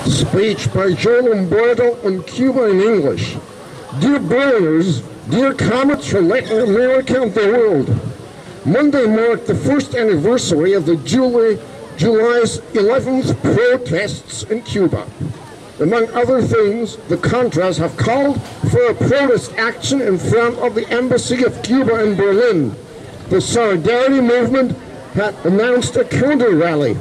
Speech by Joe Lombardo on Cuba in English. Dear brothers, dear comrades from Latin America and the world, Monday marked the first anniversary of the July's 11th protests in Cuba. Among other things, the Contras have called for a protest action in front of the Embassy of Cuba in Berlin. The Solidarity Movement had announced a counter-rally.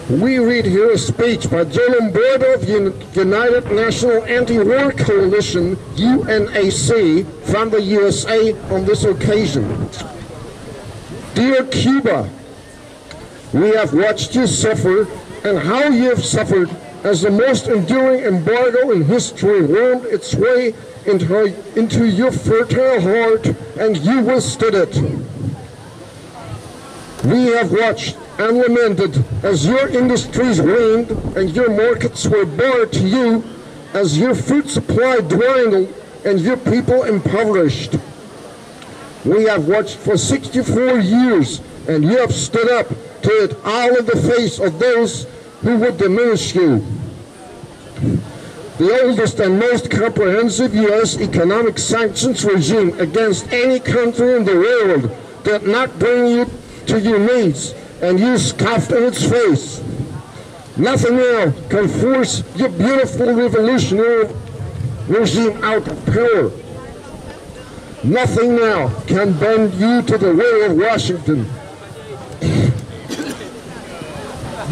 We read here a speech by Joe Lombardo of United National Anti-War Coalition, UNAC, from the USA on this occasion. Dear Cuba, we have watched you suffer, and how you have suffered as the most enduring embargo in history wormed its way into your fertile heart, and you withstood it. We have watched and lamented as your industries waned and your markets were barred to you, as your food supply dwindled and your people impoverished. We have watched for 64 years, and you have stood up to it all in the face of those who would diminish you. The oldest and most comprehensive U.S. economic sanctions regime against any country in the world did not bring you to your knees, and you scoffed in its face. Nothing now can force your beautiful revolutionary regime out of power. Nothing now can bend you to the will of Washington.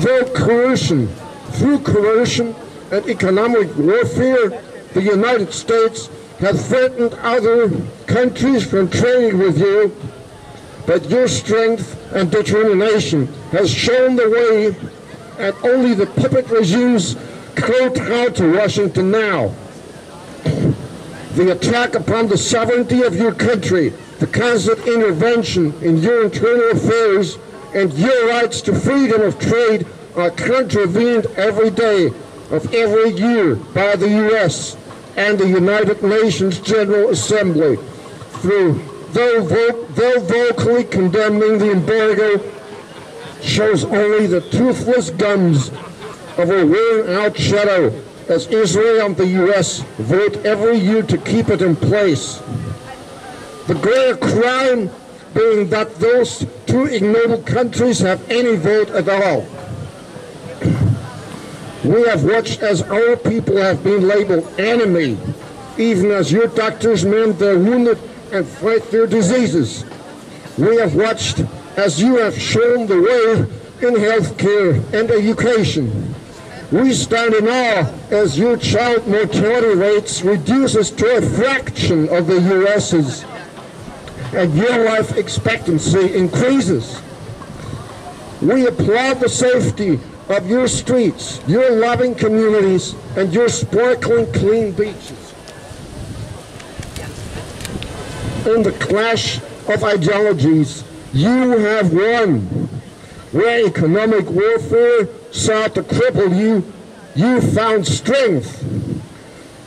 Through coercion and economic warfare, the United States has threatened other countries from trading with you, but your strength and determination has shown the way, and only the puppet regimes kowtow to Washington now. The attack upon the sovereignty of your country, the constant intervention in your internal affairs, and your rights to freedom of trade are contravened every day of every year by the U.S. and the United Nations General Assembly. Though vocally condemning the embargo, shows only the toothless gums of a worn-out shadow, as Israel and the U.S. vote every year to keep it in place. The greater crime being that those two ignoble countries have any vote at all. We have watched as our people have been labeled enemy, even as your doctors mend their wounded and fight their diseases. We have watched as you have shown the way in healthcare and education. We stand in awe as your child mortality rates reduces to a fraction of the U.S.'s, and your life expectancy increases. We applaud the safety of your streets, your loving communities, and your sparkling clean beaches. In the clash of ideologies, you have won. Where economic warfare sought to cripple you, you found strength.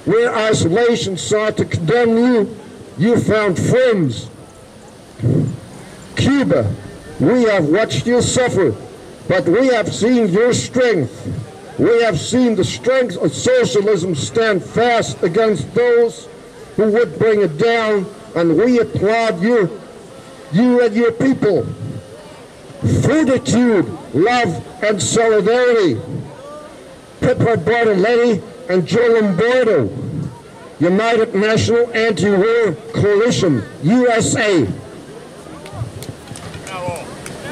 Where isolation sought to condemn you, you found friends. Cuba, we have watched you suffer, but we have seen your strength. We have seen the strength of socialism stand fast against those who would bring it down, and we applaud you and your people. Fortitude, love, and solidarity. Pippa Bartoletti and Joe Lombardo, United National Anti-War Coalition, USA.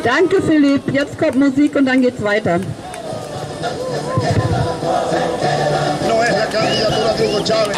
Danke, Philipp. Jetzt kommt Musik und dann geht's weiter. No es la candidatura de Hugo Chávez.